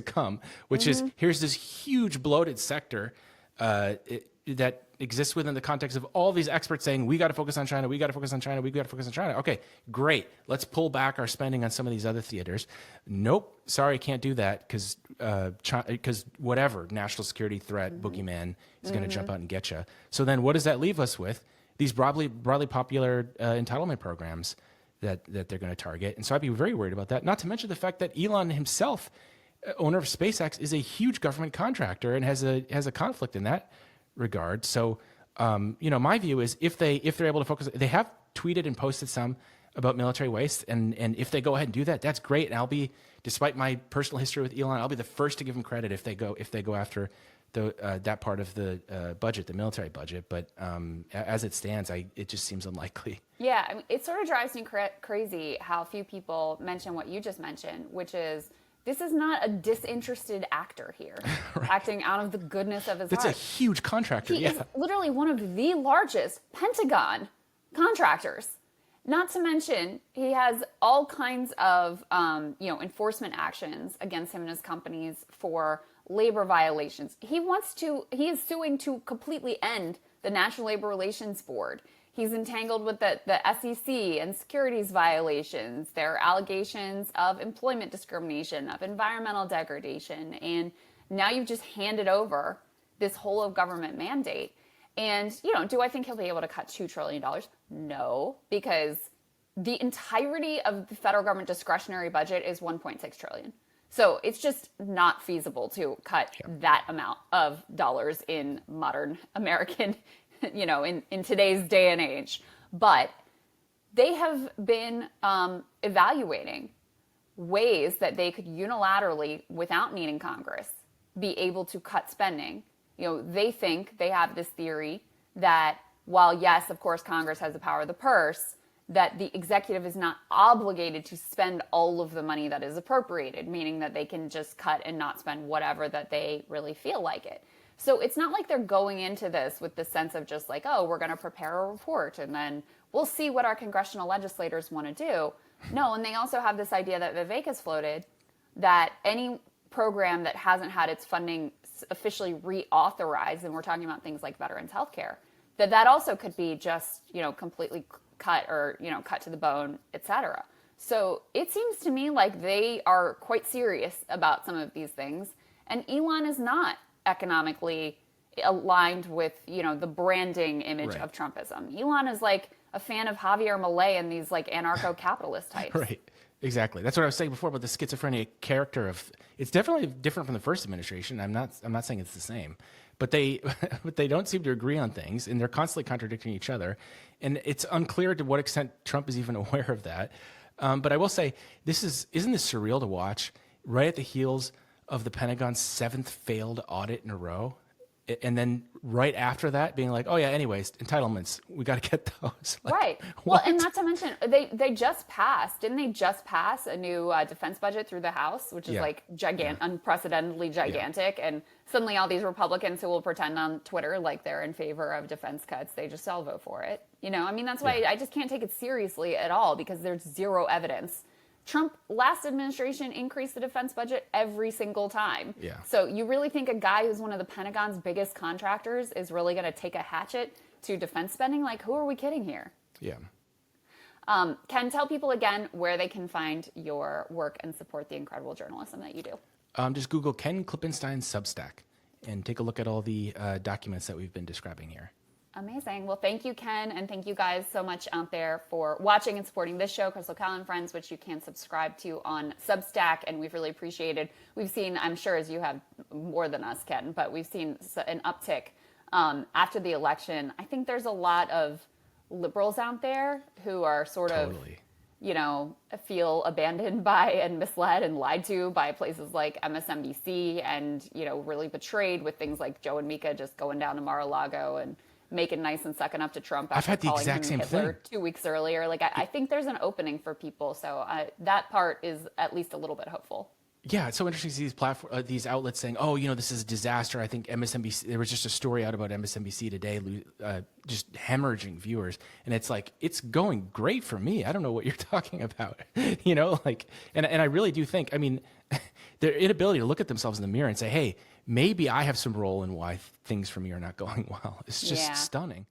to come, which is here's this huge bloated sector that exists within the context of all these experts saying, we got to focus on China, we got to focus on China, we got to focus on China. Okay, great. Let's pull back our spending on some of these other theaters. Nope, sorry, can't do that because whatever national security threat boogeyman is going to jump out and get you. So then what does that leave us with? These broadly popular entitlement programs that they're going to target. And so I'd be very worried about that. Not to mention the fact that Elon himself, owner of SpaceX, is a huge government contractor and has a conflict in that regard. So, my view is if they're able to focus, they have tweeted and posted some about military waste, and if they go ahead and do that, that's great. And I'll be, despite my personal history with Elon, I'll be the first to give him credit if they go after that part of the budget, the military budget. But as it stands, it just seems unlikely. Yeah, I mean, it sort of drives me crazy how few people mention what you just mentioned, which is this is not a disinterested actor here, right, acting out of the goodness of his heart. It's a huge contractor. He is literally one of the largest Pentagon contractors. Not to mention, he has all kinds of enforcement actions against him and his companies for labor violations. He is suing to completely end the National Labor Relations Board. He's entangled with the SEC and securities violations. There are allegations of employment discrimination, of environmental degradation, and now you've just handed over this whole of government mandate. And, do I think he'll be able to cut $2 trillion? No, because the entirety of the federal government discretionary budget is $1.6 trillion. So it's just not feasible to cut that amount of dollars in modern American in today's day and age. But they have been evaluating ways that they could unilaterally, without needing Congress, be able to cut spending. They think, they have this theory that while, yes, of course, Congress has the power of the purse, that the executive is not obligated to spend all of the money that is appropriated, meaning that they can just cut and not spend whatever that they really feel like it. So it's not like they're going into this with the sense of just like, oh, we're going to prepare a report and then we'll see what our congressional legislators want to do. No, and they also have this idea that Vivek has floated that any program that hasn't had its funding officially reauthorized, and we're talking about things like veterans healthcare, that also could be just, completely cut or, cut to the bone, etc. So it seems to me like they are quite serious about some of these things. And Elon is not economically aligned with, the branding image of Trumpism. Elon is like a fan of Javier Milei and these like anarcho-capitalist types. Right. Exactly. That's what I was saying before about the schizophrenia character of. It's definitely different from the first administration. I'm not saying it's the same, but they don't seem to agree on things, and they're constantly contradicting each other, and it's unclear to what extent Trump is even aware of that. But I will say isn't this surreal to watch? Right at the heels of the Pentagon's 7th failed audit in a row, and then right after that being like, oh yeah, anyways, entitlements, we got to get those. Like, right. Well, and not to mention, they just passed, didn't they just pass a new defense budget through the House, which is like unprecedentedly gigantic, and suddenly all these Republicans who will pretend on Twitter like they're in favor of defense cuts, they just all vote for it. That's why I just can't take it seriously at all, because there's zero evidence. Trump, last administration, increased the defense budget every single time. Yeah. So you really think a guy who's one of the Pentagon's biggest contractors is really going to take a hatchet to defense spending? Like, who are we kidding here? Yeah. Ken, tell people again where they can find your work and support the incredible journalism that you do. Just Google Ken Klippenstein Substack and take a look at all the documents that we've been describing here. Amazing. Well, thank you, Ken, and thank you guys so much out there for watching and supporting this show, Crystal Cal and Friends, which you can subscribe to on Substack, and we've really appreciated. We've seen, I'm sure as you have more than us, Ken, but we've seen an uptick after the election. I think there's a lot of liberals out there who are sort of, feel abandoned by and misled and lied to by places like MSNBC and, really betrayed with things like Joe and Mika just going down to Mar-a-Lago and making nice and sucking up to Trump after calling him Hitler 2 weeks earlier. Like, I think there's an opening for people. So that part is at least a little bit hopeful. Yeah, it's so interesting to see these outlets saying, "Oh, this is a disaster." I think MSNBC. There was just a story out about MSNBC today, just hemorrhaging viewers, and it's like it's going great for me. I don't know what you're talking about, and I really do think. I mean, their inability to look at themselves in the mirror and say, hey, maybe I have some role in why things for me are not going well. It's just stunning.